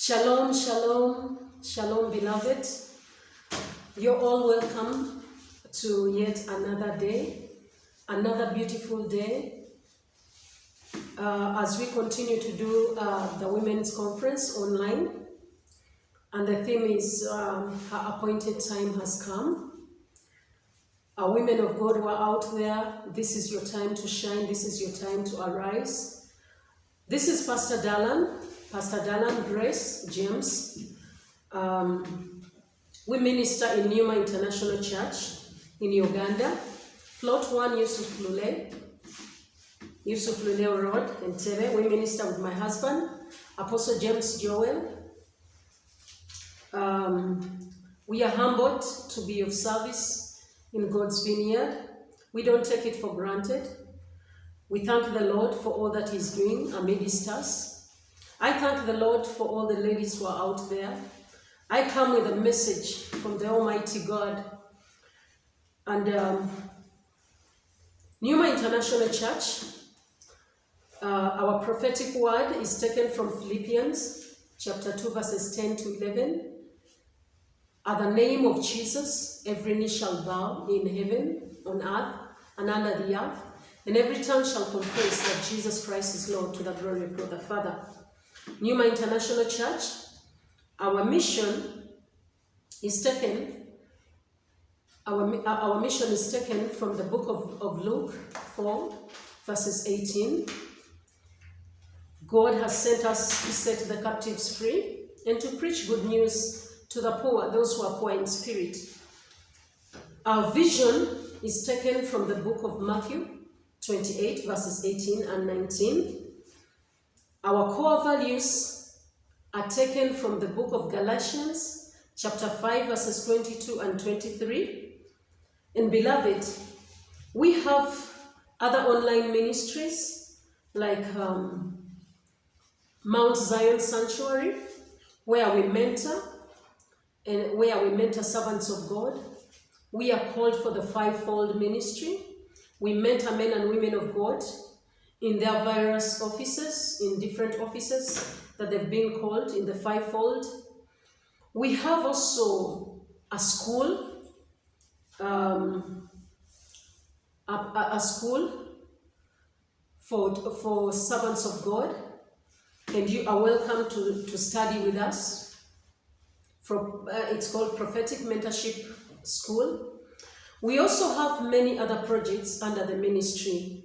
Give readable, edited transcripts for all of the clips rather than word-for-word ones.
Shalom, shalom, shalom, beloved. You're all welcome to yet another day, another beautiful day. As we continue to do the Women's Conference online, and the theme is Her Appointed Time Has Come. Women of God who are out there, this is your time to shine, this is your time to arise. This is Pastor Dalan Grace James. We minister in Numa International Church in Uganda, Plot 1, Yusuf Lule Road, Entebbe. We minister with my husband, Apostle James Joel. We are humbled to be of service in God's vineyard. We don't take it for granted. We thank the Lord for all that He's doing amidst us. I thank the Lord for all the ladies who are out there. I come with a message from the Almighty God. And Numa International Church, our prophetic word is taken from Philippians chapter 2, verses 10 to 11. At the name of Jesus, every knee shall bow in heaven, on earth, and under the earth, and every tongue shall confess that Jesus Christ is Lord, to the glory of God the Father. Numa International Church, our mission is taken from the book of Luke 4, verses 18. God has sent us to set the captives free and to preach good news to the poor, those who are poor in spirit. Our vision is taken from the book of Matthew 28, verses 18 and 19. Our core values are taken from the book of Galatians, chapter 5, verses 22 and 23. And beloved, we have other online ministries like Mount Zion Sanctuary, where we mentor servants of God. We are called for the fivefold ministry. We mentor men and women of God in their various offices, in different offices that they've been called in the fivefold. We have also a school, a school for servants of God, and you are welcome to study with us. It's called Prophetic Mentorship School. We also have many other projects under the ministry.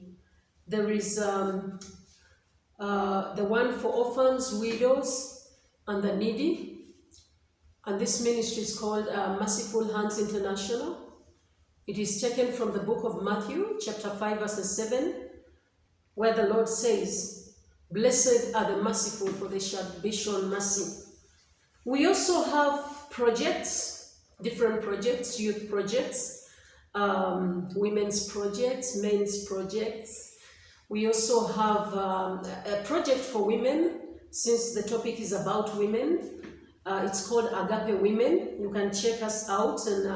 There is the one for orphans, widows, and the needy. And this ministry is called Merciful Hands International. It is taken from the book of Matthew, chapter 5, verses 7, where the Lord says, "Blessed are the merciful, for they shall be shown mercy." We also have projects, different projects, youth projects, women's projects, men's projects. We also have a project for women, since the topic is about women. It's called Agape Women. You can check us out, and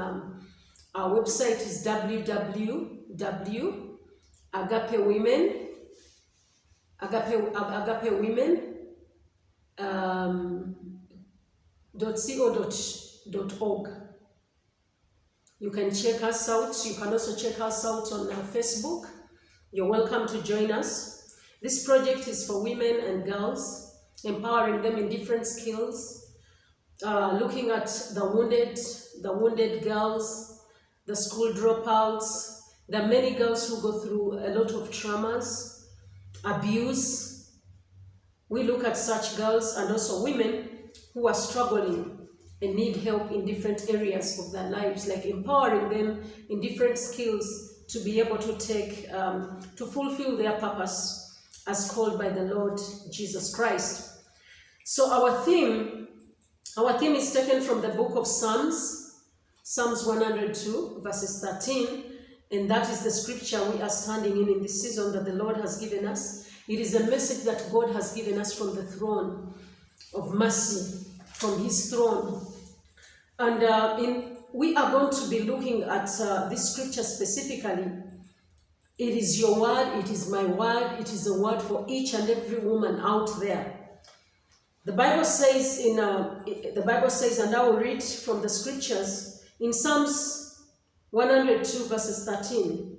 our website is www.agapewomen.co.org. You can check us out. You can also check us out on Facebook. You're welcome to join us. This project is for women and girls, empowering them in different skills, looking at the wounded girls, the school dropouts. There are many girls who go through a lot of traumas, abuse. We look at such girls, and also women who are struggling and need help in different areas of their lives, like empowering them in different skills to be able to to fulfill their purpose as called by the Lord Jesus Christ. So our theme is taken from the book of Psalms 102, verses 13, and that is the scripture we are standing in this season that the Lord has given us. It is a message that God has given us from the throne of mercy, from His throne. And we are going to be looking at this scripture specifically. It is your word, it is my word, it is a word for each and every woman out there. The Bible says and I will read from the scriptures in Psalms 102 verses 13.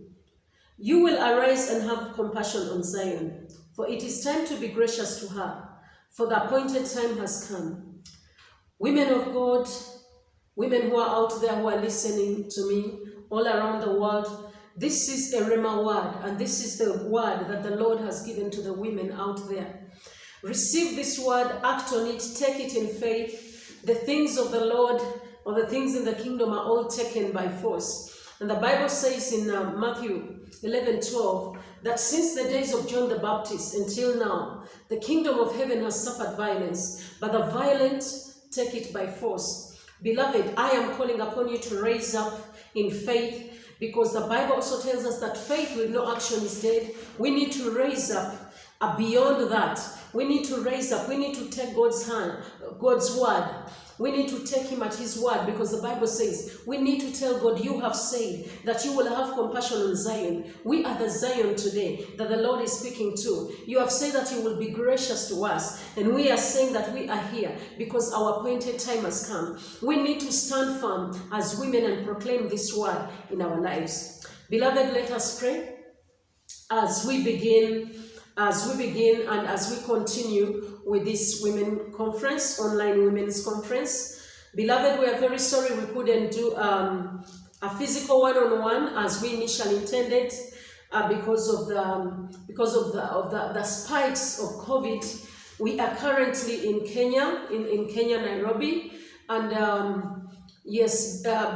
You will arise and have compassion on Zion, for it is time to be gracious to her, for the appointed time has come. Women of God, women who are out there who are listening to me all around the world, this is a Rhema word, and this is the word that the Lord has given to the women out there. Receive this word, act on it, take it in faith. The things of the Lord or the things in the kingdom are all taken by force. And the Bible says in Matthew 11:12 that since the days of John the Baptist until now, the kingdom of heaven has suffered violence, but the violent take it by force. Beloved, I am calling upon you to raise up in faith, because the Bible also tells us that faith with no action is dead. We need to raise up beyond that. We need to raise up. We need to take God's hand, God's word. We need to take him at his word, because the Bible says we need to tell God, you have said that you will have compassion on Zion. We are the Zion today that the Lord is speaking to. You have said that you will be gracious to us, and we are saying that we are here because our appointed time has come. We need to stand firm as women and proclaim this word in our lives. Beloved, let us pray as we begin and as we continue with this women conference, online women's conference. Beloved, we are very sorry we couldn't do a physical one-on-one as we initially intended because of the spikes of COVID. We are currently in Kenya, in Kenya, Nairobi, and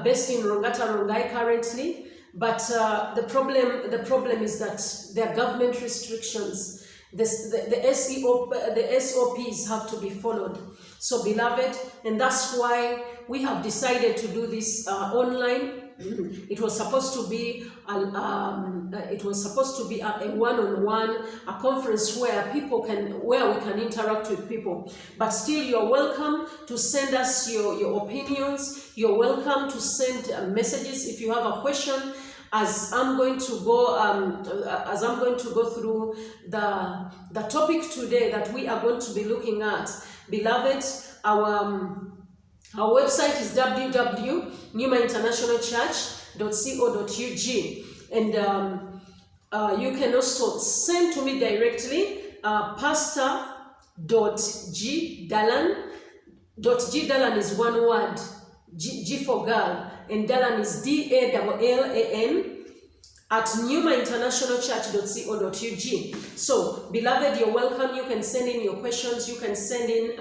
based in Rongata, Rongai currently. But the problem is that there are government restrictions. The SOPs have to be followed. So, beloved, and that's why we have decided to do this online. It was supposed to be a one-on-one, a conference where we can interact with people. But still, you're welcome to send us your opinions. You're welcome to send messages if you have a question. As I'm going to go through the topic today that we are going to be looking at, beloved, our website is www.newmainternationalchurch.co.ug, and you can also send to me directly, pastor.gdalan. G Dalan is one word, G for girl, and Dalan is DALLAN at newmainternationalchurch.co.ug. So, beloved, you're welcome. You can send in your questions. You can send in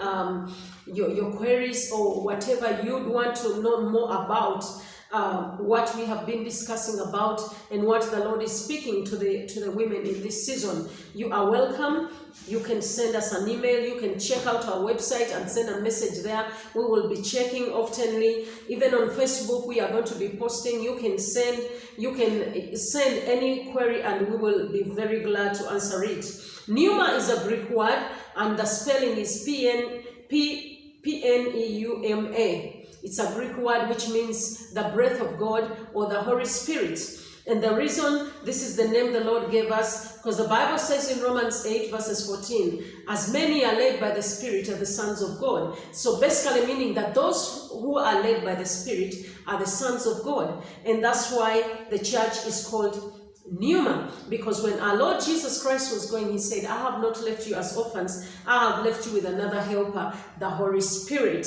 your queries or whatever you'd want to know more about what we have been discussing about and what the Lord is speaking to the women in this season. You are welcome. You can send us an email. You can check out our website and send a message there. We will be checking oftenly. Even on Facebook, we are going to be posting. You can send any query and we will be very glad to answer it. Pneuma is a Greek word, and the spelling is P-N-E-U-M-A. It's a Greek word which means the breath of God or the Holy Spirit. And the reason this is the name the Lord gave us, because the Bible says in Romans 8 verses 14, as many are led by the Spirit are the sons of God. So basically meaning that those who are led by the Spirit are the sons of God. And that's why the church is called Pneuma, because when our Lord Jesus Christ was going, he said, I have not left you as orphans, I have left you with another helper, the Holy Spirit.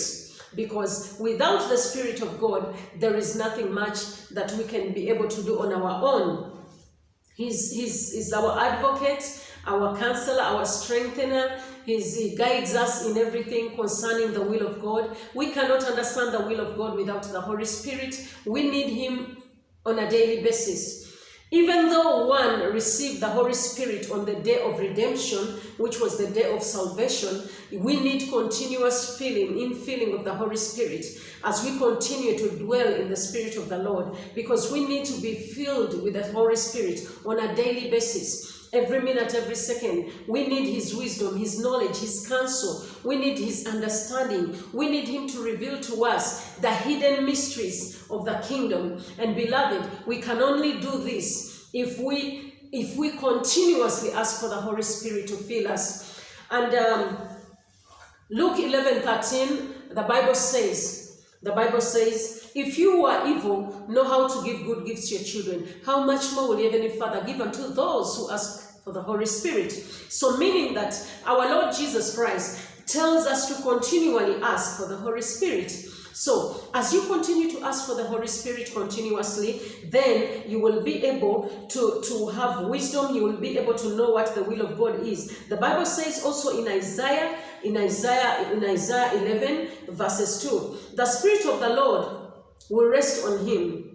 Because without the Spirit of God, there is nothing much that we can be able to do on our own. He's our advocate, our counselor, our strengthener. He guides us in everything concerning the will of God. We cannot understand the will of God without the Holy Spirit. We need him on a daily basis. Even though one received the Holy Spirit on the day of redemption, which was the day of salvation, we need continuous infilling of the Holy Spirit as we continue to dwell in the Spirit of the Lord, because we need to be filled with the Holy Spirit on a daily basis. Every minute, every second, we need his wisdom, his knowledge, his counsel. We need his understanding. We need him to reveal to us the hidden mysteries of the kingdom. And beloved, we can only do this if we continuously ask for the Holy Spirit to fill us. And Luke 11:13, the Bible says, if you who are evil know how to give good gifts to your children, how much more will your Heavenly Father give unto those who ask for the Holy Spirit? So meaning that our Lord Jesus Christ tells us to continually ask for the Holy Spirit. So, as you continue to ask for the Holy Spirit continuously, then you will be able to have wisdom. You will be able to know what the will of God is. The Bible says also in Isaiah 11 verses 2, the Spirit of the Lord will rest on him,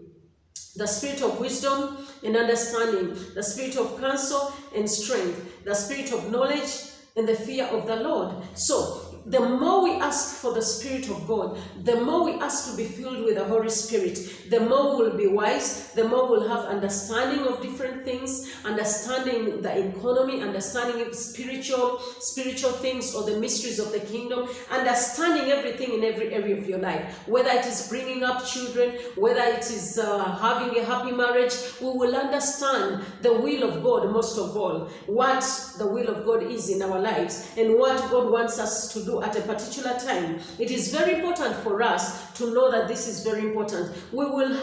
the Spirit of wisdom and understanding, the Spirit of counsel and strength, the Spirit of knowledge and the fear of the Lord. So, the more we ask for the Spirit of God, the more we ask to be filled with the Holy Spirit, the more we'll be wise, the more we'll have understanding of different things, understanding the economy, understanding spiritual things or the mysteries of the kingdom, understanding everything in every area of your life. Whether it is bringing up children, whether it is having a happy marriage, we will understand the will of God most of all, what the will of God is in our lives and what God wants us to do at a particular time. It is very important for us to know that this is very important. We will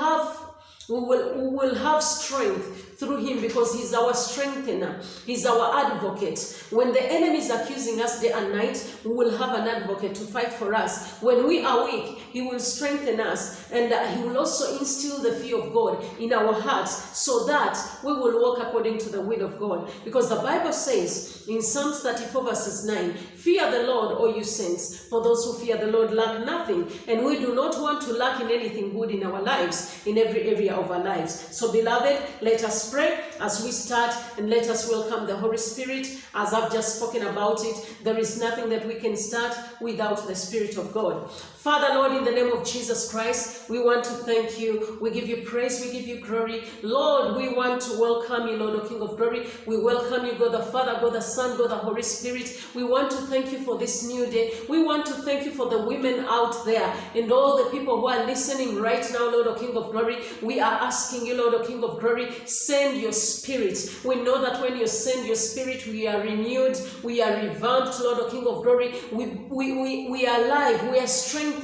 have strength through him because he's our strengthener. He's our advocate. When the enemy is accusing us day and night, we will have an advocate to fight for us. When we are weak, he will strengthen us, and he will also instill the fear of God in our hearts so that we will walk according to the will of God. Because the Bible says in Psalms 34 verses 9, fear the Lord, all you saints, for those who fear the Lord lack nothing. And we do not want to lack in anything good in our lives, in every area of our lives. So beloved, let us pray as we start, and let us welcome the Holy Spirit. As I've just spoken about it, there is nothing that we can start without the Spirit of God. Father, Lord, in the name of Jesus Christ, we want to thank you. We give you praise. We give you glory. Lord, we want to welcome you, Lord, O King of glory. We welcome you, God the Father, God the Son, God the Holy Spirit. We want to thank you for this new day. We want to thank you for the women out there and all the people who are listening right now, Lord, O King of glory. We are asking you, Lord, O King of glory, send your Spirit. We know that when you send your Spirit, we are renewed, we are revamped, Lord, O King of glory. We are alive, we are strengthened.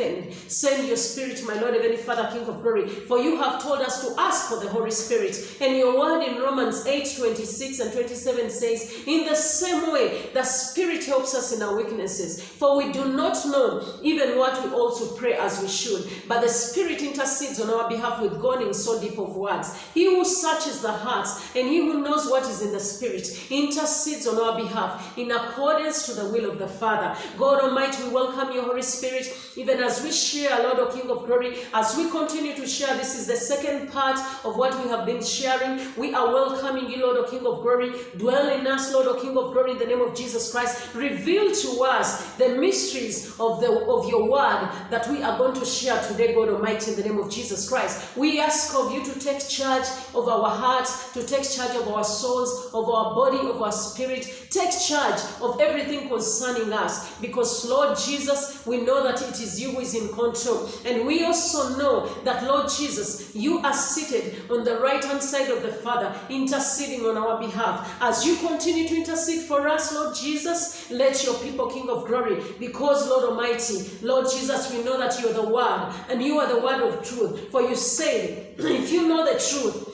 Send your Spirit, my Lord, Heavenly Father, King of glory. For you have told us to ask for the Holy Spirit. And your word in Romans 8:26 and 27 says, in the same way, the Spirit helps us in our weaknesses. For we do not know even what we ought to pray as we should. But the Spirit intercedes on our behalf with groanings so deep of words. He who searches the hearts and he who knows what is in the Spirit intercedes on our behalf in accordance to the will of the Father. God Almighty, we welcome your Holy Spirit, even as we share, Lord, O King of glory, as we continue to share. This is the second part of what we have been sharing. We are welcoming you, Lord, O King of glory. Dwell in us, Lord, O King of glory, in the name of Jesus Christ. Reveal to us the mysteries of your word that we are going to share today, God Almighty, in the name of Jesus Christ. We ask of you to take charge of our hearts, to take charge of our souls, of our body, of our spirit. Take charge of everything concerning us, because, Lord Jesus, we know that it is you who is in control. And we also know that, Lord Jesus, you are seated on the right-hand side of the Father, interceding on our behalf. As you continue to intercede for us, Lord Jesus, let your people, King of glory, because, Lord Almighty, Lord Jesus, we know that you are the Word, and you are the Word of truth. For you say, if you know the truth,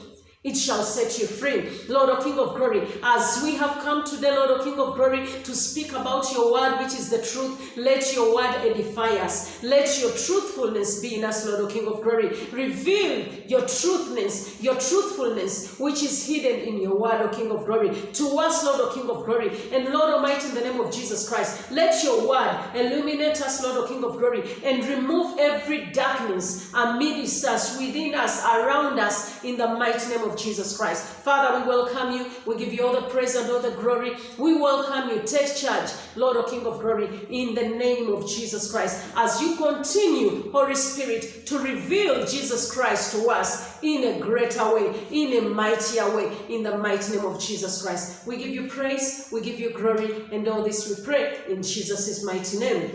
it shall set you free. Lord, O King of glory, as we have come today, Lord, O King of glory, to speak about your word, which is the truth, let your word edify us. Let your truthfulness be in us, Lord, O King of glory. Reveal your truthness, your truthfulness, which is hidden in your word, O King of glory, to us, Lord, O King of glory. And Lord Almighty, in the name of Jesus Christ, let your word illuminate us, Lord, O King of glory, and remove every darkness amidst us, within us, around us, in the mighty name of Jesus Christ. Father, we welcome you. We give you all the praise and all the glory. We welcome you. Take charge, Lord, O King of glory, in the name of Jesus Christ. As you continue, Holy Spirit, to reveal Jesus Christ to us in a greater way, in a mightier way, in the mighty name of Jesus Christ. We give you praise, we give you glory, and all this we pray in Jesus' mighty name.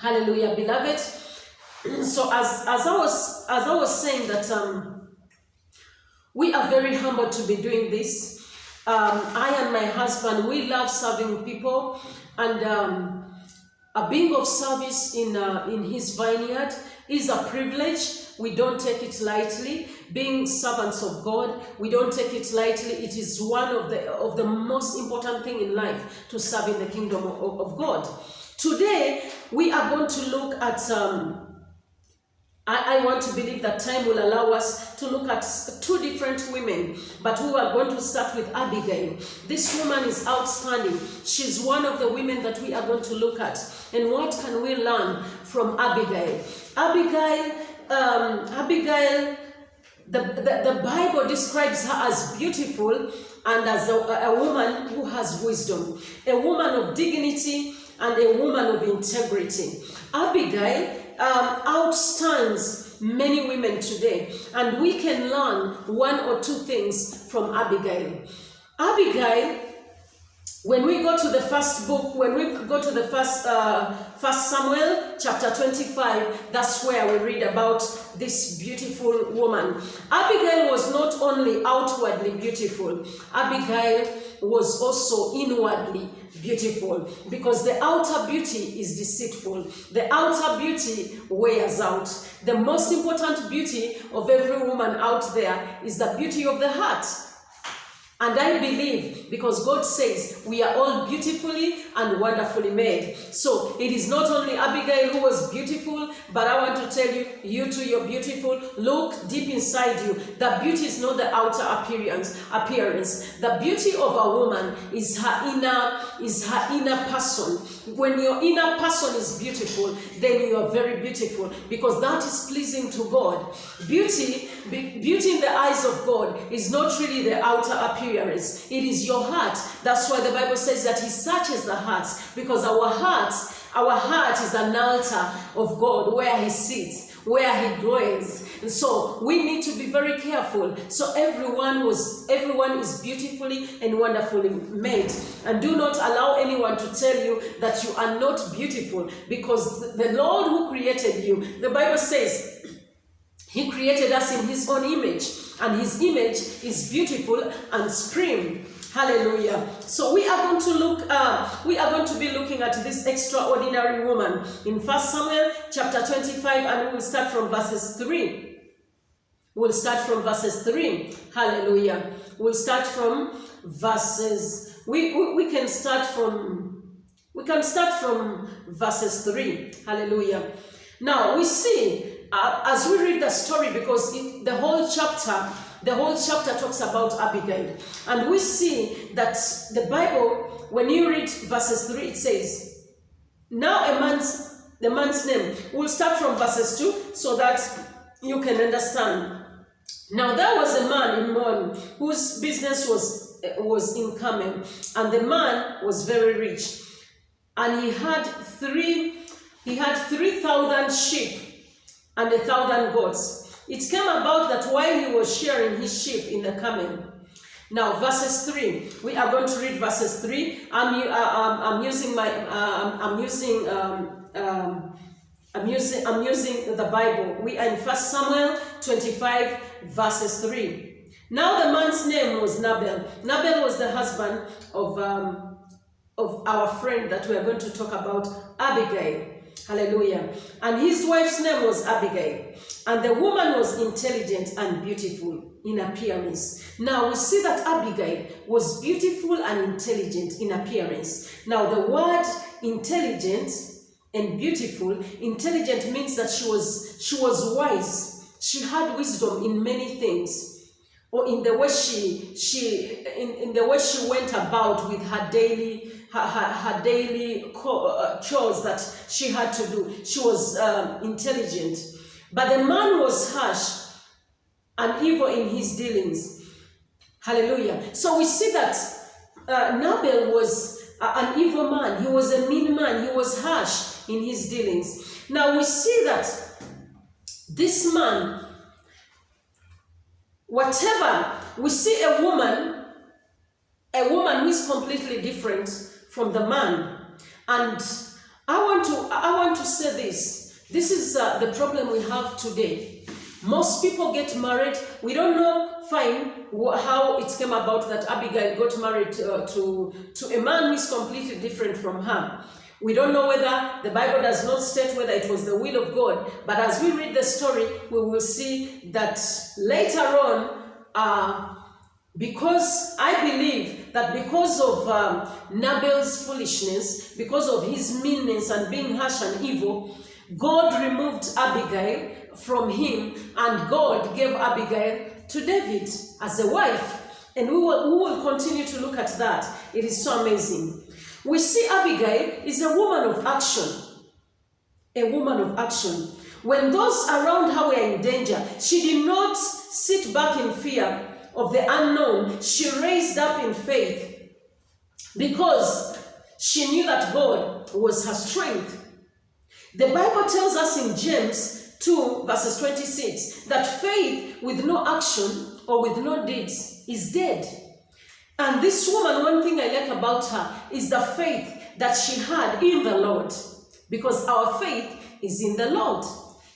Hallelujah, beloved. So as I was saying that we are very humbled to be doing this. I and my husband, we love serving people, and being of service in his vineyard is a privilege. We don't take it lightly. Being servants of God, we don't take it lightly. It is one of the most important thing in life, to serve in the kingdom of God. Today, we are going to look at, I want to believe that time will allow us to look at two different women, but we are going to start with Abigail. This woman is outstanding. She's one of the women that we are going to look at. And what can we learn from Abigail? Abigail, the Bible describes her as beautiful and as a woman who has wisdom, a woman of dignity and a woman of integrity. Abigail outstands many women today, and we can learn one or two things from Abigail. Abigail, when we go to the first book, when we go to the first Samuel chapter 25, that's where we read about this beautiful woman. Abigail was not only outwardly beautiful, Abigail was also inwardly beautiful, because the outer beauty is deceitful. The outer beauty wears out. The most important beauty of every woman out there is the beauty of the heart. And I believe, because God says we are all beautifully and wonderfully made. So it is not only Abigail who was beautiful, but I want to tell you, you too, you're beautiful. Look deep inside you. The beauty is not the outer appearance. The beauty of a woman is her inner person. When your inner person is beautiful, then you are very beautiful, because that is pleasing to God. Beauty in the eyes of God is not really the outer appearance. It is your heart. That's why the Bible says that he searches the hearts, because our heart is an altar of God, where he sits, where he dwells. And so we need to be very careful. So everyone is beautifully and wonderfully made. And do not allow anyone to tell you that you are not beautiful, because the Lord who created you, the Bible says, he created us in his own image, and his image is beautiful and supreme. Hallelujah. So we are going to be looking at this extraordinary woman in 1 Samuel chapter 25, and we will start from verses 3. We'll start from verses 3. Hallelujah. We'll start from verses, we can start from verses 3. Hallelujah. Now we see, as we read the story, because the whole chapter talks about Abigail, and we see that the Bible, when you read verses 3, it says, now the man's name. We'll start from verses 2 so that you can understand. Now there was a man in Moab whose business was incoming, and the man was very rich, and he had 3,000 sheep and 1,000 goats. It came about that while he was shearing his sheep in the coming. Now, verses 3. We are going to read verses 3. I'm using the Bible. We are in 1 Samuel 25, verses 3. Now the man's name was Nabal. Nabal was the husband of our friend that we are going to talk about, Abigail. Hallelujah. And his wife's name was Abigail. And the woman was intelligent and beautiful in appearance. Now we see that Abigail was beautiful and intelligent in appearance. Now the word intelligent and beautiful, intelligent means that she was wise. She had wisdom in many things. Or in the way in the way she went about with her daily chores that she had to do. She was intelligent. But the man was harsh and evil in his dealings. Hallelujah. So we see that Nabal was an evil man. He was a mean man. He was harsh in his dealings. Now we see that this man, whatever, we see a woman who is completely different from the man. And I want to say this. This is the problem we have today. Most people get married. We don't know how it came about that Abigail got married to a man who is completely different from her. We don't know whether, the Bible does not state whether it was the will of God, but as we read the story, we will see that later on, because I believe that because of Nabal's foolishness, because of his meanness and being harsh and evil, God removed Abigail from him, and God gave Abigail to David as a wife. And we will continue to look at that. It is so amazing. We see Abigail is a woman of action. A woman of action. When those around her were in danger, she did not sit back in fear of the unknown. She raised up in faith because she knew that God was her strength. The Bible tells us in James 2 verses 26 that faith with no action or with no deeds is dead. And this woman, one thing I like about her is the faith that she had in the Lord, because our faith is in the Lord.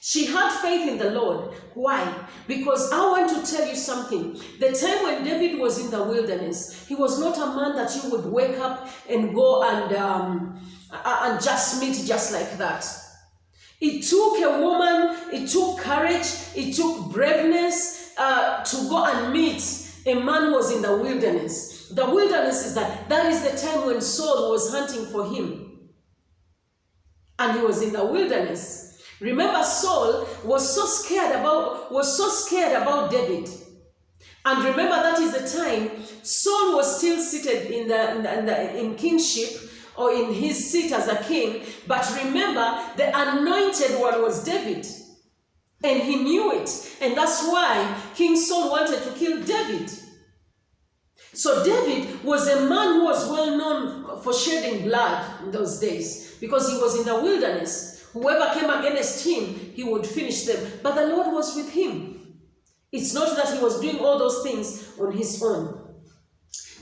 She had faith in the Lord. Why? Because I want to tell you something. The time when David was in the wilderness, he was not a man that you would wake up and go and just meet just like that. It took a woman, it took courage, it took braveness to go and meet a man who was in the wilderness. The wilderness is that is the time when Saul was hunting for him. And he was in the wilderness. Remember, Saul was so scared about David. And remember, that is the time Saul was still seated in kingship, or in his seat as a king. But remember, the anointed one was David. And he knew it. And that's why King Saul wanted to kill David. So David was a man who was well known for shedding blood in those days, because he was in the wilderness. Whoever came against him, he would finish them. But the Lord was with him. It's not that he was doing all those things on his own.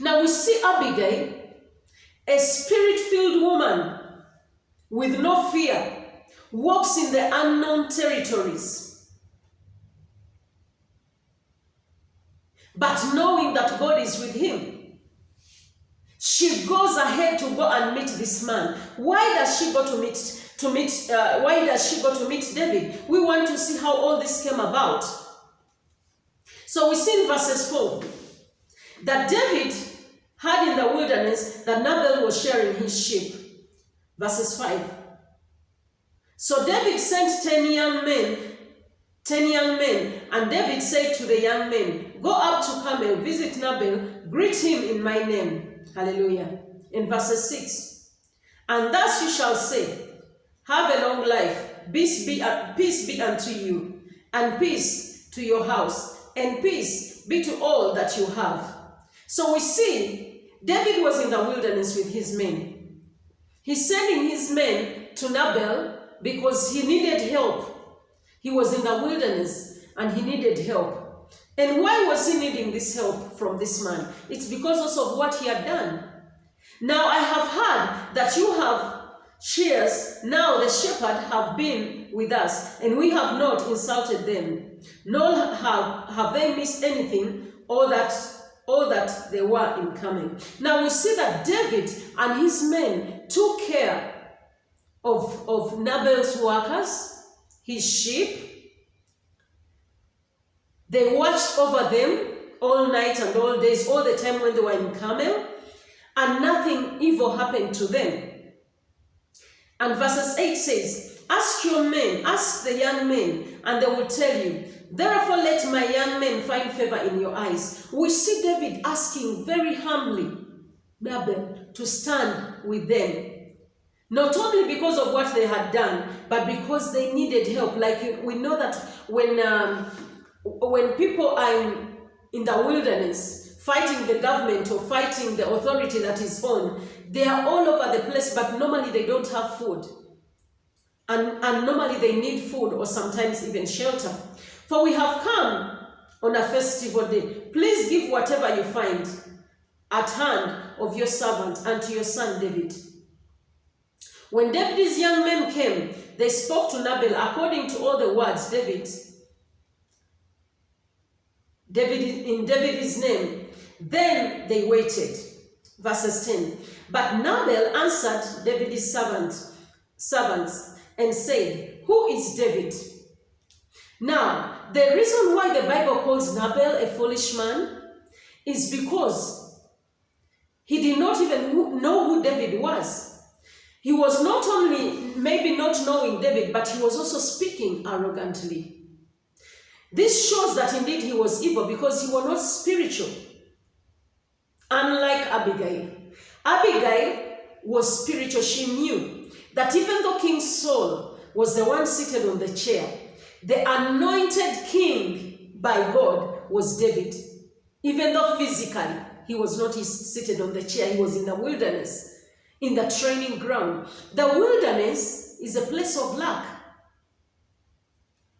Now we see Abigail, a spirit-filled woman with no fear, walks in the unknown territories, but knowing that God is with him. She goes ahead to go and meet this man. Why does she go to meet David? We want to see how all this came about. So we see in verses 4 that David heard in the wilderness that Nabal was shearing his sheep. Verses 5. So David sent 10 young men, and David said to the young men, "Go up to Carmel, visit Nabal, greet him in my name." Hallelujah. In verses 6. "And thus you shall say, have a long life, peace be unto you, and peace to your house, and peace be to all that you have." So we see David was in the wilderness with his men. He's sending his men to Nabal because he needed help. He was in the wilderness and he needed help. And why was he needing this help from this man? It's because also of what he had done. Now I have heard that you have shears. Now the shepherd have been with us, and we have not insulted them, nor have they missed anything, all that they were in coming. Now we see that David and his men took care of Nabal's workers, his sheep. They watched over them all night and all days, all the time when they were in Carmel, and nothing evil happened to them. And verses 8 says, "Ask the young men, and they will tell you. Therefore let my young men find favor in your eyes." We see David asking very humbly Nabal to stand with them. Not only because of what they had done, but because they needed help. Like we know that when people are in the wilderness fighting the government or fighting the authority that is on, they are all over the place, but normally they don't have food. And normally they need food or sometimes even shelter. "For we have come on a festival day. Please give whatever you find at hand of your servant and to your son David." When David's young men came, they spoke to Nabal according to all the words David in David's name. Then they waited. Verses 10. But Nabal answered David's servants and said, Who is David? Now, the reason why the Bible calls Nabal a foolish man is because he did not even know who David was. He was not only maybe not knowing David, but he was also speaking arrogantly. This shows that indeed he was evil because he was not spiritual. Unlike Abigail. Abigail was spiritual. She knew that even though King Saul was the one seated on the chair, the anointed king by God was David. Even though physically he was not seated on the chair, he was in the wilderness, in the training ground. The wilderness is a place of luck.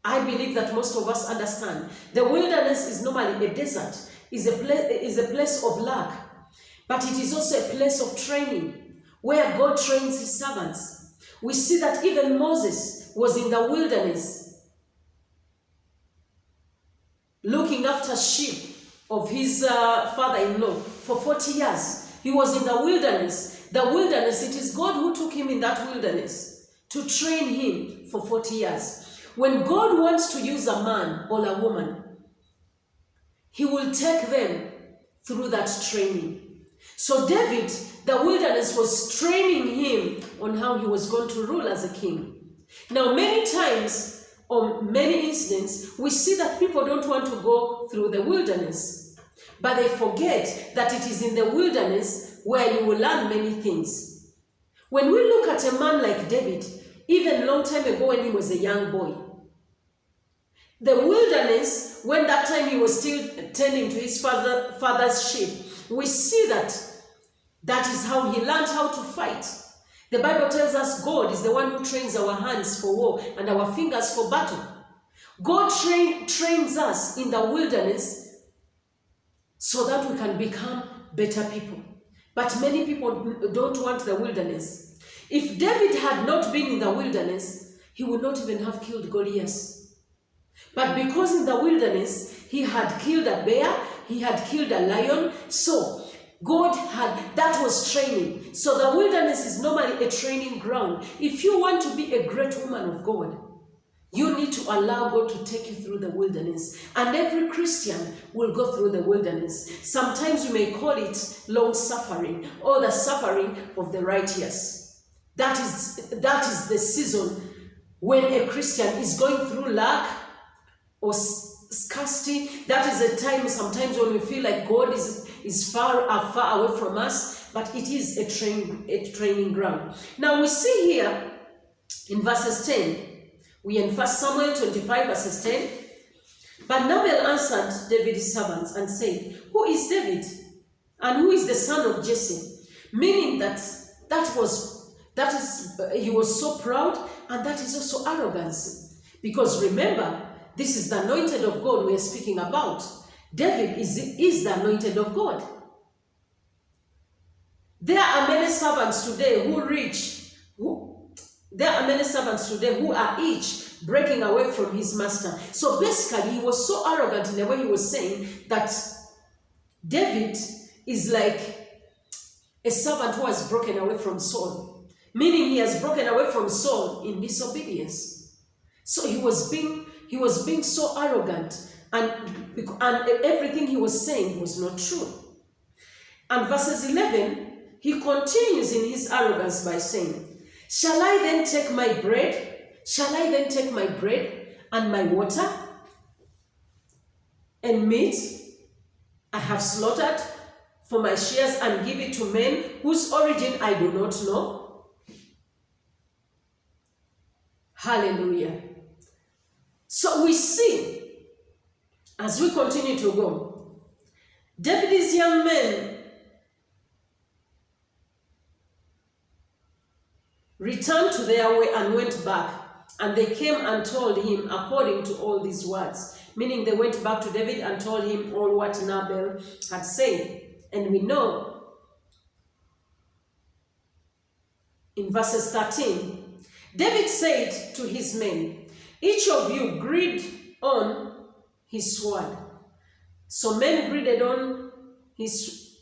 I believe that most of us understand. The wilderness is normally a desert, is a place of luck, but it is also a place of training where God trains his servants. We see that even Moses was in the wilderness looking after sheep of his father-in-law for 40 years. He was in the wilderness. The wilderness, it is God who took him in that wilderness to train him for 40 years. When God wants to use a man or a woman, he will take them through that training. So David, the wilderness was training him on how he was going to rule as a king. Now, many times, or many incidents, we see that people don't want to go through the wilderness, but they forget that it is in the wilderness where you will learn many things. When we look at a man like David, even a long time ago when he was a young boy, the wilderness, when that time he was still tending to his father's sheep, we see that that is how he learned how to fight. The Bible tells us God is the one who trains our hands for war and our fingers for battle. God trains us in the wilderness so that we can become better people. But many people don't want the wilderness. If David had not been in the wilderness, he would not even have killed Goliath. But because in the wilderness, he had killed a bear, he had killed a lion, so God had, that was training. So the wilderness is normally a training ground. If you want to be a great woman of God, you need to allow God to take you through the wilderness. And every Christian will go through the wilderness. Sometimes we may call it long suffering or the suffering of the righteous. That is the season when a Christian is going through lack or scarcity. That is a time sometimes when we feel like God is far away from us, but it is a training ground. Now we see here in verses 10, we in 1 Samuel 25 verses 10, but Nabal answered David's servants and said, Who is David? And who is the son of Jesse? Meaning that he was so proud, and that is also arrogance. Because remember, this is the anointed of God we are speaking about. David is the anointed of God. There are many servants today who are each breaking away from his master. So basically, he was so arrogant in the way he was saying that David is like a servant who has broken away from Saul. Meaning he has broken away from Saul in disobedience. So he was being so arrogant, and everything he was saying was not true. And verses 11, he continues in his arrogance by saying, Shall I then take my bread? Shall I then take my bread and my water and meat I have slaughtered for my shares and give it to men whose origin I do not know? Hallelujah. So we see, as we continue to go, David's young men returned to their way and went back, and they came and told him according to all these words. Meaning they went back to David and told him all what Nabal had said. And we know in verses 13, David said to his men, Each of you gird on his sword. So men girded on his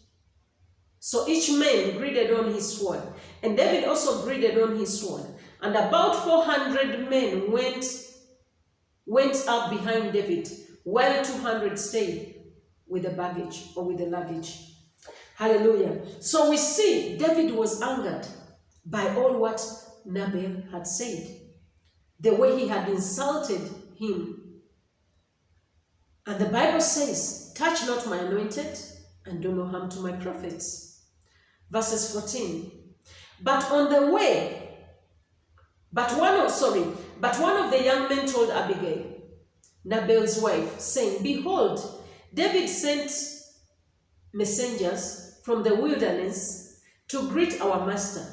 So each man girded on his sword, and David also girded on his sword. And about 400 men went up behind David, while 200 stayed with the baggage or with the luggage. Hallelujah. So we see David was angered by all what Nabal had said, the way he had insulted him. And the Bible says, touch not my anointed and do no harm to my prophets. Verses 14. But one of the young men told Abigail, Nabal's wife, saying, behold, David sent messengers from the wilderness to greet our master,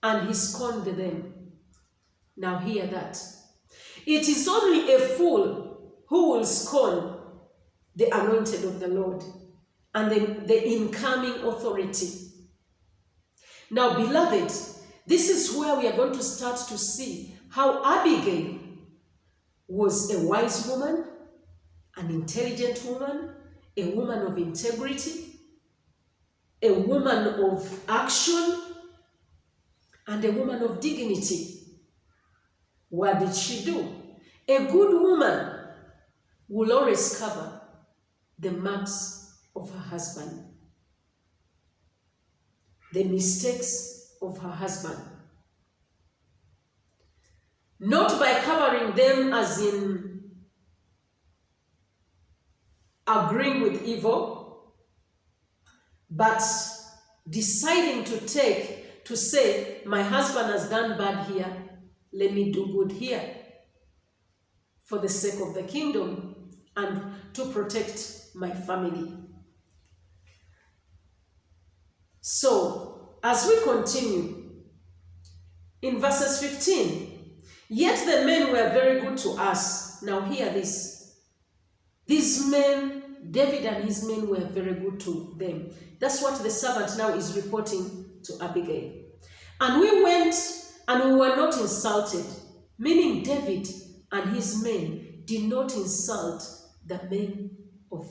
and he scorned them. Now hear that. It is only a fool who will scorn the anointed of the Lord and the incoming authority. Now, beloved, this is where we are going to start to see how Abigail was a wise woman, an intelligent woman, a woman of integrity, a woman of action, and a woman of dignity. What did she do? A good woman will always cover the marks of her husband, the mistakes of her husband. Not by covering them as in agreeing with evil, but deciding to say, my husband has done bad here, let me do good here for the sake of the kingdom and to protect my family. So, as we continue, in verses 15, yet the men were very good to us. Now hear this. These men, David and his men, were very good to them. That's what the servant now is reporting to Abigail. And we went and we were not insulted, meaning David and his men did not insult the men of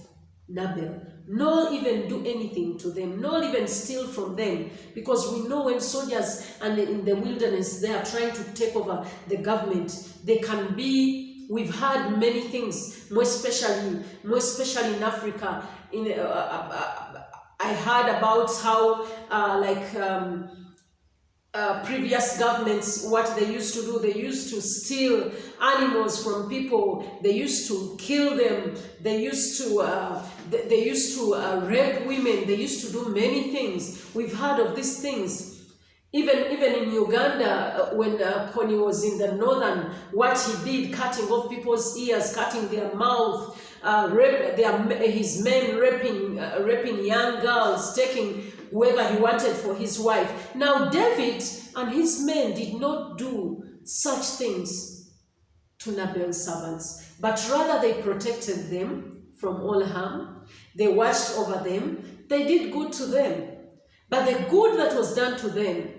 Nabal, nor even do anything to them, nor even steal from them, because we know when soldiers and in the wilderness they are trying to take over the government, they can be, we've heard many things, more especially in Africa. I heard about how previous governments, what they used to do, they used to steal animals from people, they used to kill them, they used to rape women, they used to do many things. We've heard of these things. Even in Uganda, when Kony was in the northern, what he did, cutting off people's ears, cutting their mouth, his men raping young girls, taking whoever he wanted for his wife. Now David and his men did not do such things to Nabal's servants, but rather they protected them from all harm. They watched over them. They did good to them. But the good that was done to them,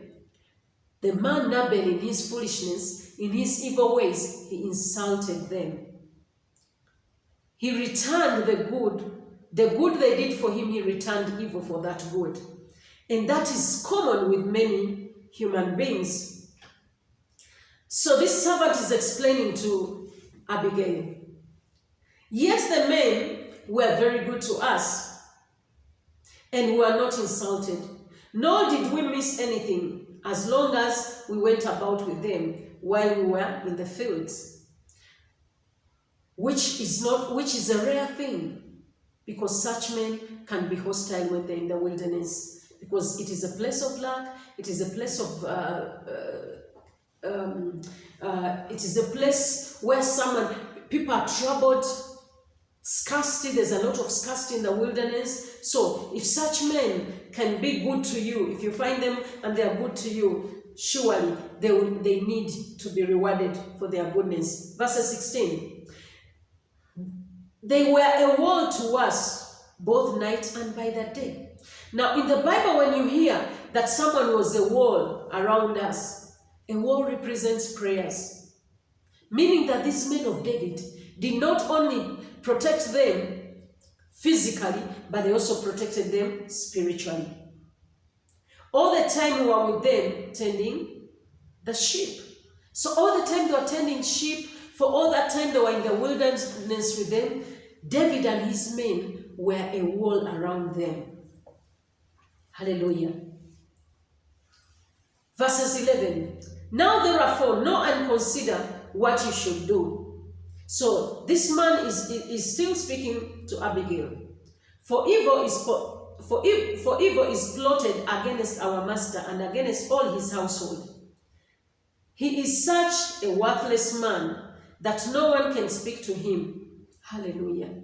the man Nabal, in his foolishness, in his evil ways, he insulted them. He returned the good they did for him, he returned evil for that good. And that is common with many human beings. So this servant is explaining to Abigail, yet the men were very good to us, and we were not insulted, nor did we miss anything, as long as we went about with them while we were in the fields, which is a rare thing, because such men can be hostile when they're in the wilderness. Because it is a place of lack, it is a place of, it is a place where people are troubled, scarcity, there's a lot of scarcity in the wilderness. So if such men can be good to you, if you find them and they are good to you, surely they need to be rewarded for their goodness. Verse 16, they were a wall to us, both night and by the day. Now, in the Bible, when you hear that someone was a wall around us, a wall represents prayers. Meaning that these men of David did not only protect them physically, but they also protected them spiritually. All the time we were with them tending the sheep. So all the time they were tending sheep, for all that time they were in the wilderness with them, David and his men were a wall around them. Hallelujah. Verses 11. Now therefore know and consider what you should do. So this man is still speaking to Abigail. For evil is plotted against our master and against all his household. He is such a worthless man that no one can speak to him. Hallelujah.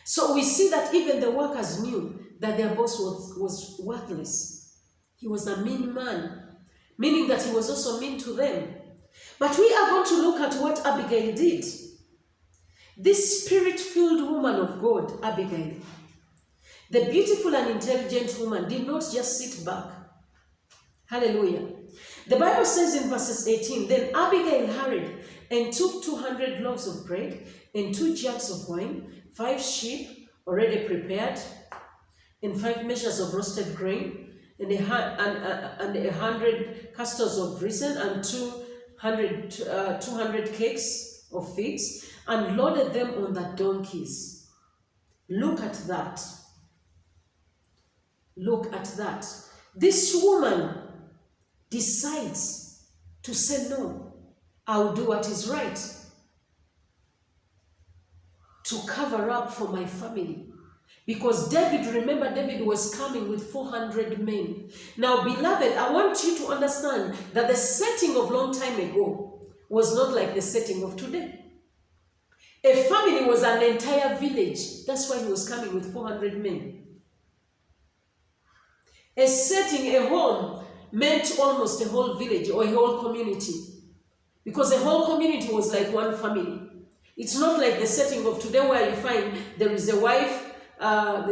So we see that even the workers knew that their boss was worthless. He was a mean man, meaning that he was also mean to them. But we are going to look at what Abigail did. This spirit-filled woman of God, Abigail, the beautiful and intelligent woman, did not just sit back. Hallelujah. The Bible says in verses 18, then Abigail hurried and took 200 loaves of bread and 2 jugs of wine, 5 sheep already prepared, and 5 measures of roasted grain, and 100 castors of resin, and 200 cakes of figs, and loaded them on the donkeys. Look at that. Look at that. This woman decides to say, no, I'll do what is right to cover up for my family. Because David, remember, David was coming with 400 men. Now, beloved, I want you to understand that the setting of long time ago was not like the setting of today. A family was an entire village. That's why he was coming with 400 men. A setting, a home, meant almost a whole village or a whole community. Because the whole community was like one family. It's not like the setting of today where you find there is a wife, a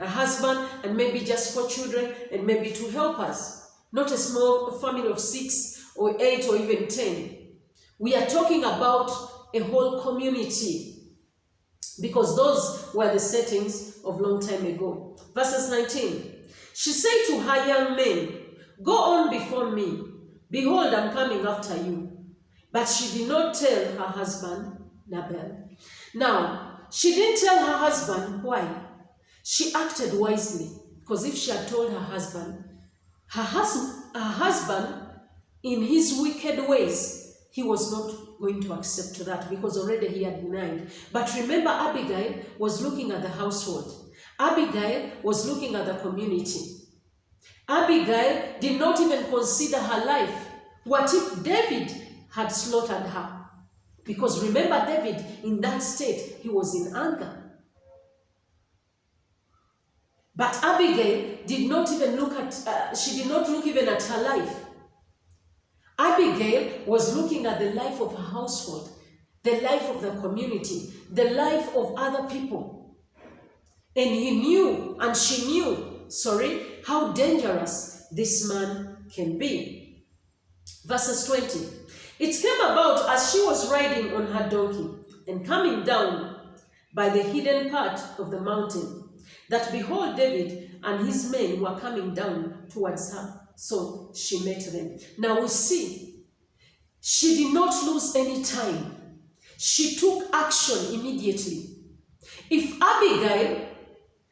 husband, and maybe just 4 children, and maybe 2 helpers. Not a small family of 6 or 8 or even 10. We are talking about a whole community, because those were the settings of long time ago. Verses 19. She said to her young men, go on before me. Behold, I'm coming after you. But she did not tell her husband, Nabal. Now, she didn't tell her husband. Why? She acted wisely. Because if she had told her husband, in his wicked ways, he was not going to accept that, because already he had denied. But remember, Abigail was looking at the household. Abigail was looking at the community. Abigail did not even consider her life. What if David had slaughtered her? Because remember, David, in that state, he was in anger. But Abigail did not even look at, she did not look even at her life. Abigail was looking at the life of her household, the life of the community, the life of other people. And he knew, and she knew, how dangerous this man can be. Verses 20. It came about as she was riding on her donkey and coming down by the hidden part of the mountain, that behold, David and his men were coming down towards her. So she met them. Now we see, she did not lose any time. She took action immediately. If Abigail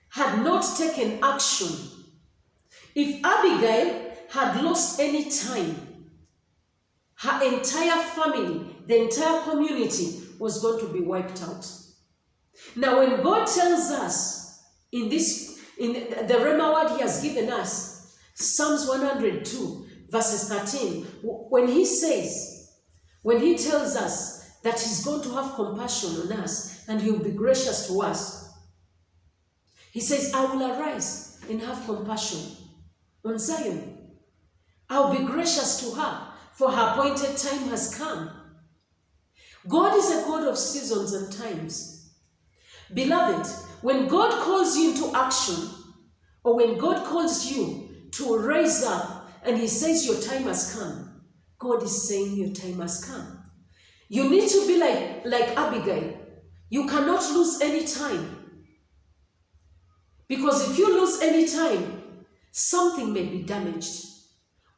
had not taken action, if Abigail had lost any time, her entire family, the entire community was going to be wiped out. Now, when God tells us in the Rhema word he has given us, Psalms 102, verses 13, when he tells us that he's going to have compassion on us and he'll be gracious to us, he says, I will arise and have compassion on Zion. I'll be gracious to her, for her appointed time has come. God is a God of seasons and times. Beloved, when God calls you into action, or when God calls you to raise up and he says your time has come, God is saying your time has come. You need to be like Abigail. You cannot lose any time. Because if you lose any time, something may be damaged,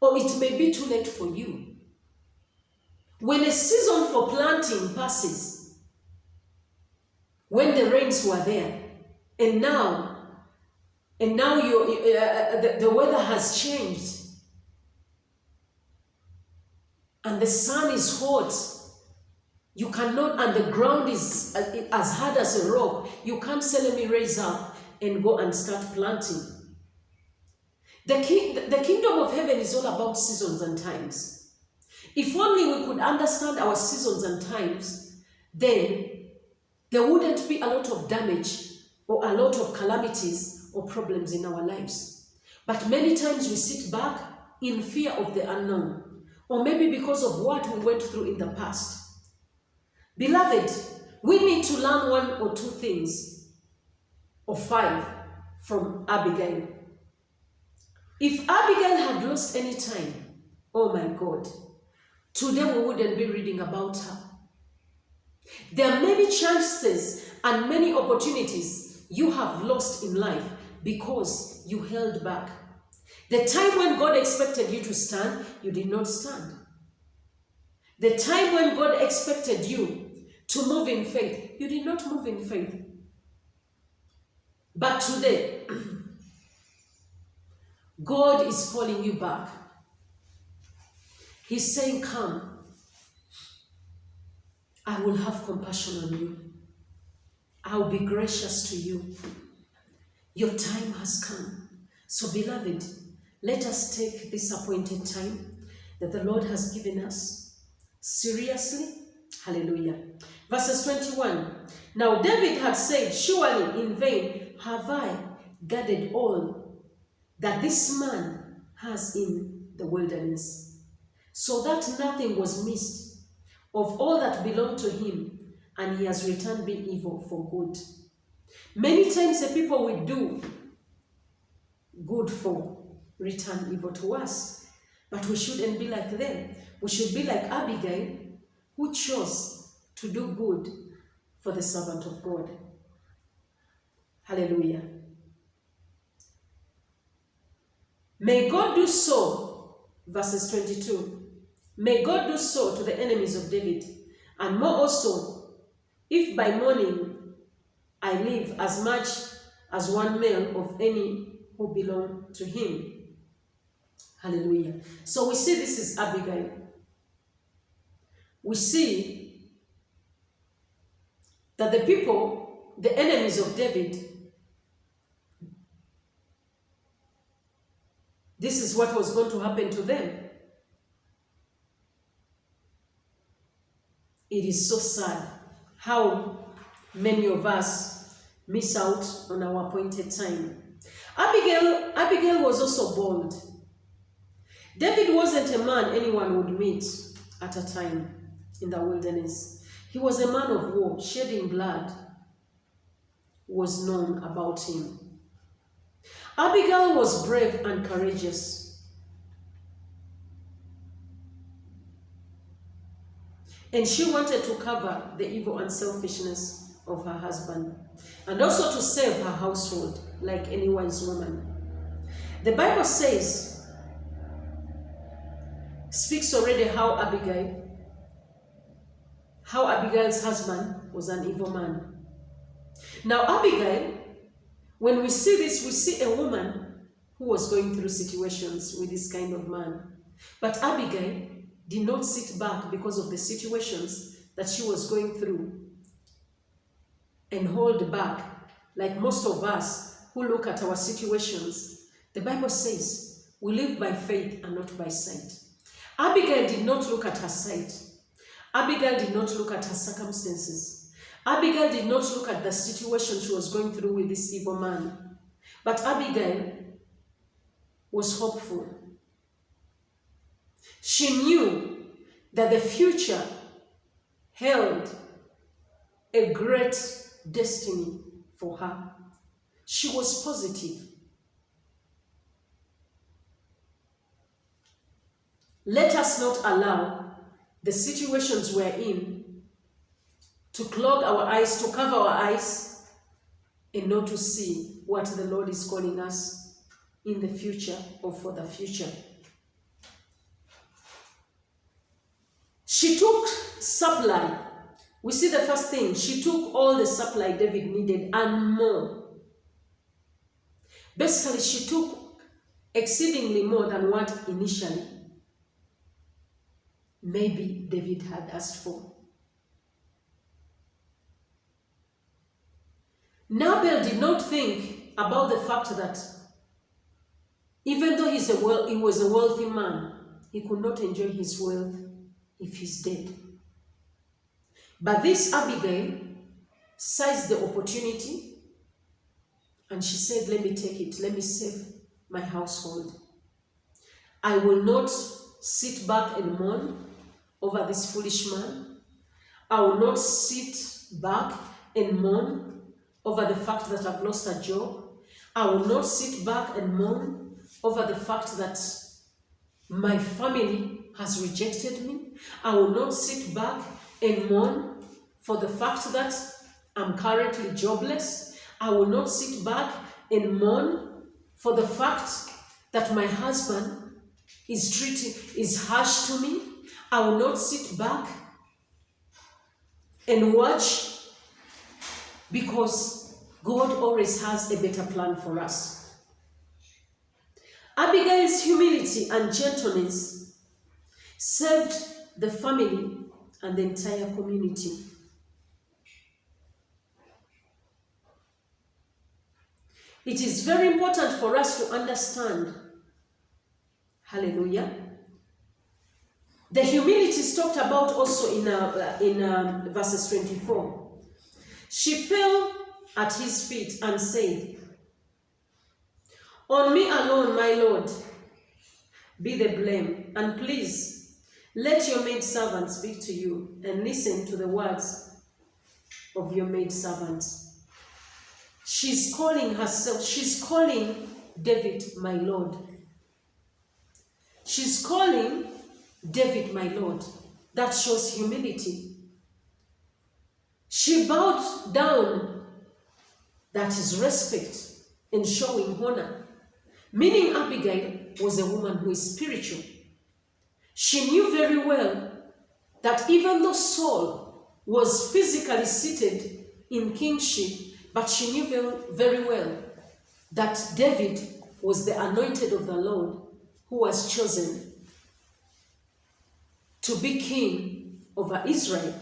or it may be too late for you. When a season for planting passes, when the rains were there, and now the weather has changed, and the sun is hot, you cannot, and the ground is as hard as a rock, you can't suddenly raise up and go and start planting. The kingdom of heaven is all about seasons and times. If only we could understand our seasons and times, then there wouldn't be a lot of damage or a lot of calamities or problems in our lives. But many times we sit back in fear of the unknown, or maybe because of what we went through in the past. Beloved, we need to learn 1 or 2 things, or 5, from Abigail. If Abigail had lost any time, oh my God, today we wouldn't be reading about her. There are many chances and many opportunities you have lost in life because you held back. The time when God expected you to stand, you did not stand. The time when God expected you to move in faith, you did not move in faith. But today, God is calling you back. He's saying, come. I will have compassion on you. I'll be gracious to you. Your time has come. So, beloved, let us take this appointed time that the Lord has given us seriously. Hallelujah. Verses 21. Now David had said, surely in vain have I gathered all that this man has in the wilderness, so that nothing was missed of all that belonged to him, and he has returned me evil for good. Many times the people we do good for return evil to us, but we shouldn't be like them. We should be like Abigail, who chose to do good for the servant of God. Hallelujah. May God do so, verses 22. May God do so to the enemies of David, and more also, if by morning I live as much as one male of any who belong to him. Hallelujah. So we see this is Abigail. We see that the people, the enemies of David, this is what was going to happen to them. It is so sad how many of us miss out on our appointed time. Abigail was also bold. David wasn't a man anyone would meet at a time in the wilderness. He was a man of war. Shedding blood was known about him. Abigail was brave and courageous. And she wanted to cover the evil and selfishness of her husband, and also to save her household like any wise woman. The Bible speaks already how Abigail's husband was an evil man. Now Abigail, when we see this, we see a woman who was going through situations with this kind of man. But Abigail did not sit back because of the situations that she was going through and hold back like most of us who look at our situations. The Bible says we live by faith and not by sight. Abigail did not look at her sight. Abigail did not look at her circumstances. Abigail did not look at the situation she was going through with this evil man. But Abigail was hopeful. She knew that the future held a great destiny for her. She was positive. Let us not allow the situations we're in to clog our eyes, to cover our eyes, and not to see what the Lord is calling us in the future or for the future. She took supply. We see the first thing, she took all the supply David needed and more. Basically, she took exceedingly more than what initially maybe David had asked for. Nabal did not think about the fact that even though he was a wealthy man, he could not enjoy his wealth if he's dead. But this Abigail seized the opportunity and she said, let me take it, let me save my household. I will not sit back and mourn over this foolish man. I will not sit back and mourn over the fact that I've lost a job. I will not sit back and mourn over the fact that my family has rejected me. I will not sit back and mourn for the fact that I'm currently jobless. I will not sit back and mourn for the fact that my husband is harsh to me. I will not sit back and watch, because God always has a better plan for us. Abigail's humility and gentleness saved the family and the entire community. It is very important for us to understand, hallelujah, the humility is talked about also in verses 24. She fell at his feet and said, on me alone, my Lord, be the blame, and please let your maidservant speak to you, and listen to the words of your maidservant. She's calling herself, she's calling David my Lord. She's calling David my Lord. That shows humility. She bowed down. That is respect and showing honor. Meaning Abigail was a woman who is spiritual. She knew very well that even though Saul was physically seated in kingship, but she knew very, very well that David was the anointed of the Lord who was chosen to be king over Israel.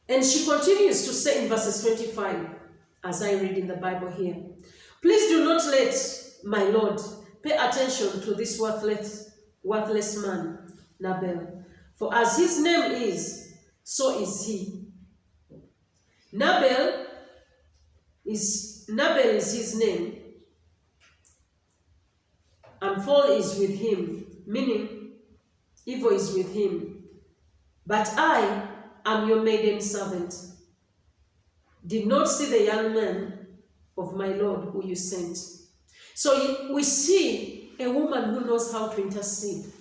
And she continues to say in verses 25, as I read in the Bible here, please do not let my Lord pay attention to this worthless man, Nabal. For as his name is, so is he. Nabal is his name, and fall is with him, meaning evil is with him. But I am your maiden servant. Did not see the young man of my Lord who you sent. So we see a woman who knows how to intercede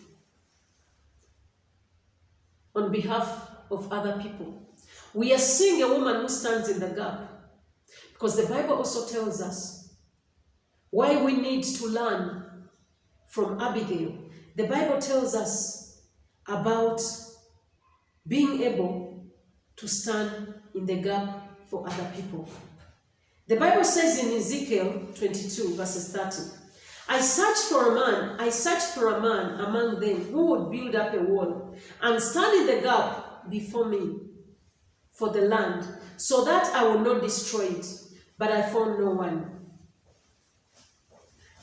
on behalf of other people. We are seeing a woman who stands in the gap, because the Bible also tells us why we need to learn from Abigail. The Bible tells us about being able to stand in the gap for other people. The Bible says in Ezekiel 22 verses 30, I searched for a man among them who would build up a wall and stand in the gap before me for the land, so that I would not destroy it, but I found no one.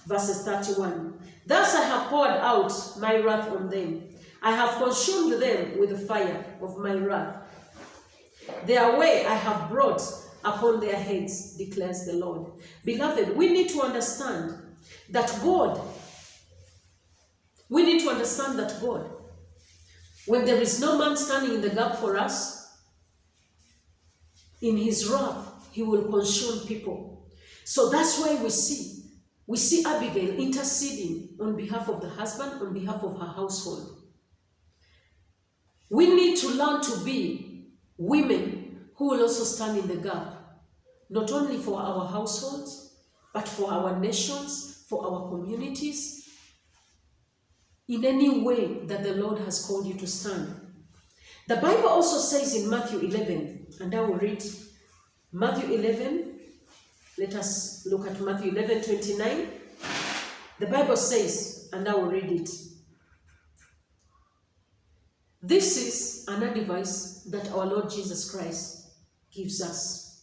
Verses 31, thus I have poured out my wrath on them. I have consumed them with the fire of my wrath. Their way I have brought upon their heads, declares the Lord. Beloved, we need to understand that God, when there is no man standing in the gap for us, in his wrath, he will consume people. So that's why we see Abigail interceding on behalf of the husband, on behalf of her household. We need to learn to be women who will also stand in the gap, not only for our households, but for our nations, for our communities, in any way that the Lord has called you to stand. The Bible also says in Matthew 11, and I will read Matthew 11. Let us look at Matthew 11:29. The Bible says, and I will read it. This is an advice that our Lord Jesus Christ gives us.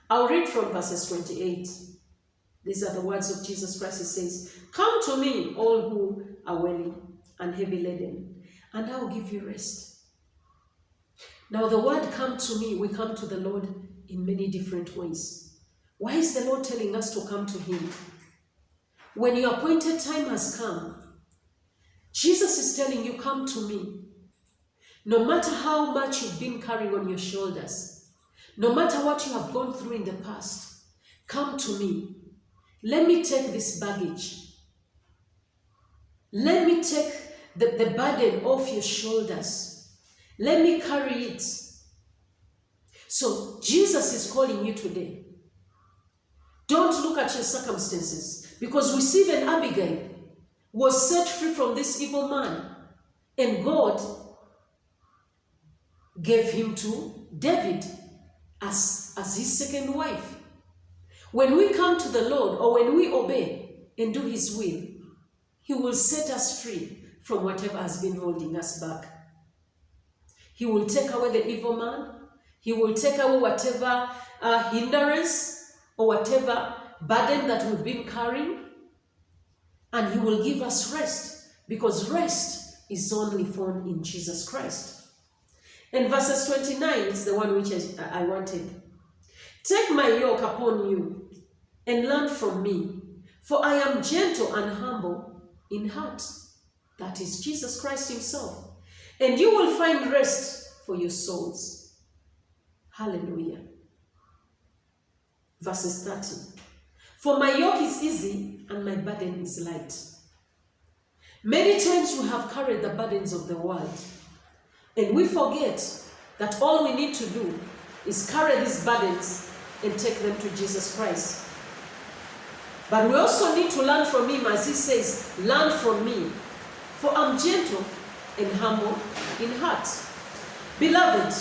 I'll read from verses 28. These are the words of Jesus Christ. He says, "Come to me, all who are weary and heavy laden, and I will give you rest." Now the word "come to me," we come to the Lord in many different ways. Why is the Lord telling us to come to him? When your appointed time has come, Jesus is telling you, come to me. No matter how much you've been carrying on your shoulders, no matter what you have gone through in the past, come to me. Let me take this baggage. Let me take the burden off your shoulders. Let me carry it. So Jesus is calling you today. Don't look at your circumstances, because we see that Abigail was set free from this evil man, and God gave him to David as his second wife. When we come to the Lord, or when we obey and do his will, he will set us free from whatever has been holding us back. He will take away the evil man. He will take away whatever hindrance or whatever burden that we've been carrying. And he will give us rest, because rest is only found in Jesus Christ. And verses 29 is the one which I wanted. "Take my yoke upon you and learn from me, for I am gentle and humble in heart." That is Jesus Christ himself. "And you will find rest for your souls." Hallelujah. Verses 30. "For my yoke is easy and my burden is light." Many times we have carried the burdens of the world, and we forget that all we need to do is carry these burdens and take them to Jesus Christ. But we also need to learn from him, as he says, "Learn from me, for I'm gentle and humble in heart." Beloved,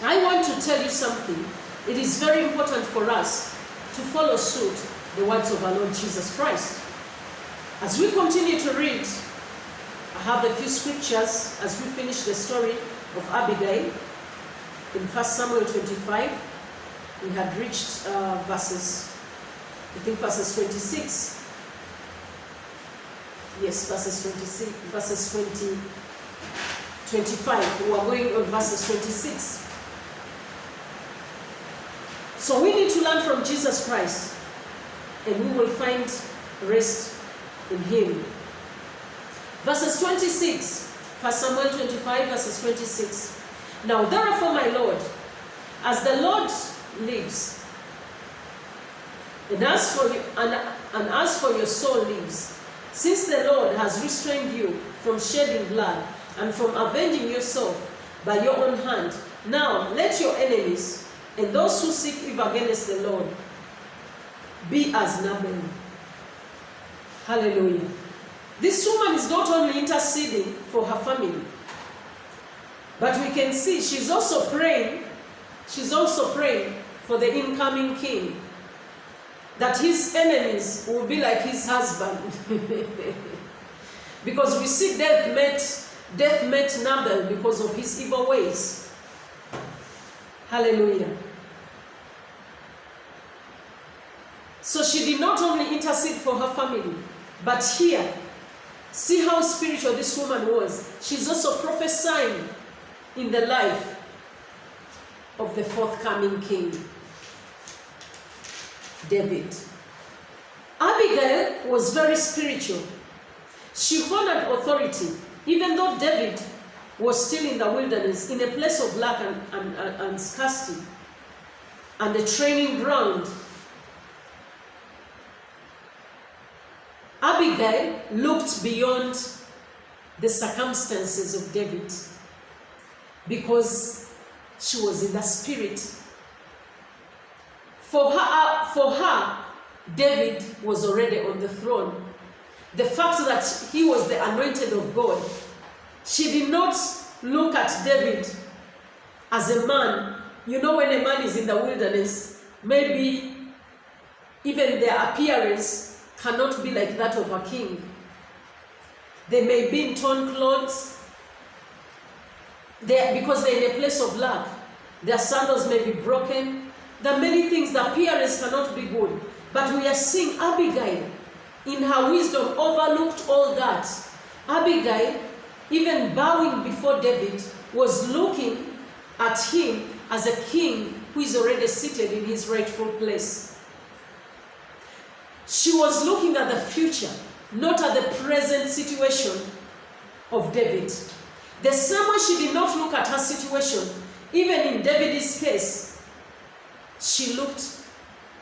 I want to tell you something. It is very important for us to follow suit the words of our Lord Jesus Christ. As we continue to read, I have a few scriptures as we finish the story of Abigail. In 1 Samuel 25, we had reached verses 26. Yes, verses 26, verses 20, 25. We are going on verses 26. So we need to learn from Jesus Christ, and we will find rest in him. Verses 26, 1 Samuel 25, verses 26. "Now therefore, my Lord, as the Lord lives, and as for your soul lives, since the Lord has restrained you from shedding blood and from avenging yourself by your own hand, now let your enemies and those who seek evil against the Lord be as Nabal." Hallelujah. This woman is not only interceding for her family, but we can see she's also praying for the incoming king, that his enemies will be like his husband. Because we see death met Nabal because of his evil ways. Hallelujah. So she did not only intercede for her family, but here, see how spiritual this woman was. She's also prophesying in the life of the forthcoming king, David. Abigail was very spiritual. She honored authority, even though David was still in the wilderness, in a place of lack and scarcity, and a training ground. Abigail looked beyond the circumstances of David, because she was in the spirit. For her, David was already on the throne. The fact that he was the anointed of God, she did not look at David as a man. You know, when a man is in the wilderness, maybe even their appearance cannot be like that of a king. They may be in torn clothes, because they're in a place of lack. Their sandals may be broken. There are many things, the appearance cannot be good. But we are seeing Abigail, in her wisdom, overlooked all that. Abigail, even bowing before David, was looking at him as a king who is already seated in his rightful place. She was looking at the future, not at the present situation of David. The same way she did not look at her situation, even in David's case, she looked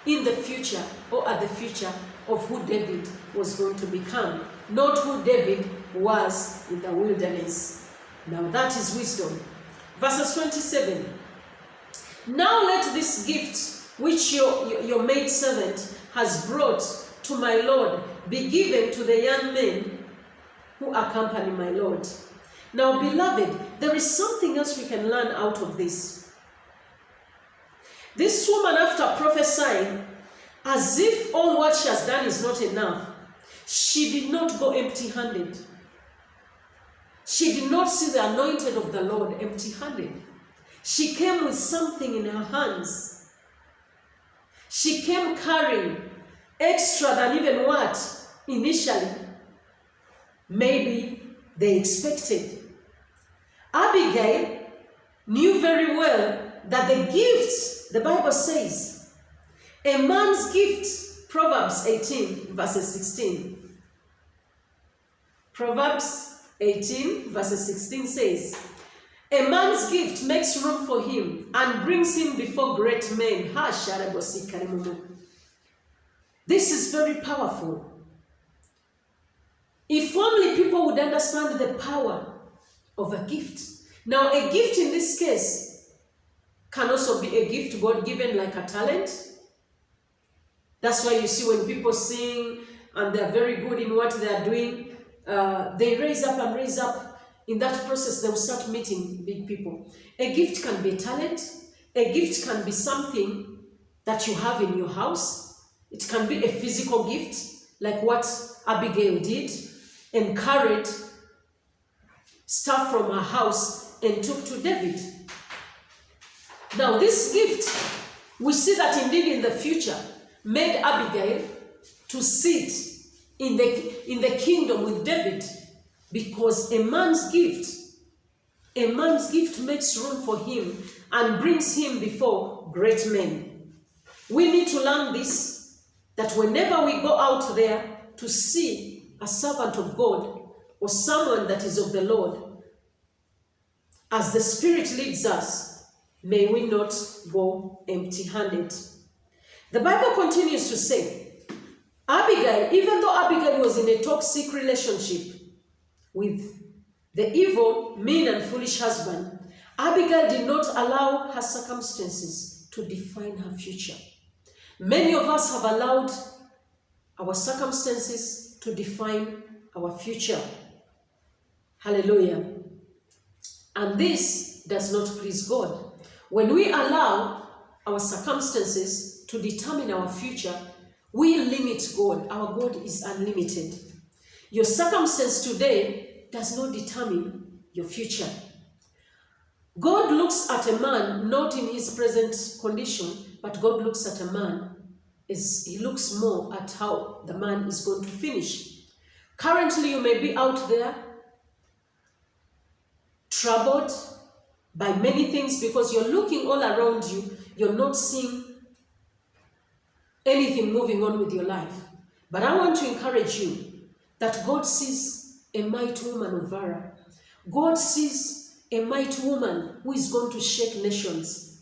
in the future, or at the future of who David was going to become, not who David was in the wilderness. Now that is wisdom. Verses 27. Now let this gift which your maidservant has brought to my Lord be given to the young men who accompany my Lord. Now, beloved, there is something else we can learn out of this. This woman, after prophesying, as if all what she has done is not enough, she did not go empty-handed. She did not see the anointed of the Lord empty-handed. She came with something in her hands. She came carrying extra than even what initially maybe they expected. Abigail knew very well that the gifts, the Bible says, a man's gift, Proverbs 18 verses 16. Proverbs 18 verses 16 says, a man's gift makes room for him and brings him before great men. This is very powerful. If only people would understand the power of a gift. Now, a gift in this case can also be a gift God given, like a talent. That's why you see when people sing and they're very good in what they are doing, they raise up and raise up. In that process, they will start meeting big people. A gift can be a talent. A gift can be something that you have in your house. It can be a physical gift, like what Abigail did, and carried stuff from her house and took to David. Now, this gift, we see that indeed in the future, made Abigail to sit in the kingdom with David, because a man's gift makes room for him and brings him before great men. We need to learn this, that whenever we go out there to see a servant of God or someone that is of the Lord, as the Spirit leads us, may we not go empty-handed. The Bible continues to say, Abigail, even though Abigail was in a toxic relationship with the evil, mean, and foolish husband, Abigail did not allow her circumstances to define her future. Many of us have allowed our circumstances to define our future. Hallelujah. And this does not please God. When we allow our circumstances to determine our future, we limit God. Our God is unlimited. Your circumstance today does not determine your future. God looks at a man not in his present condition, but God looks at a man as he looks more at how the man is going to finish. Currently, you may be out there troubled by many things because you're looking all around you. You're not seeing anything moving on with your life. But I want to encourage you that God sees a mighty woman of Valor. God sees a mighty woman who is going to shake nations.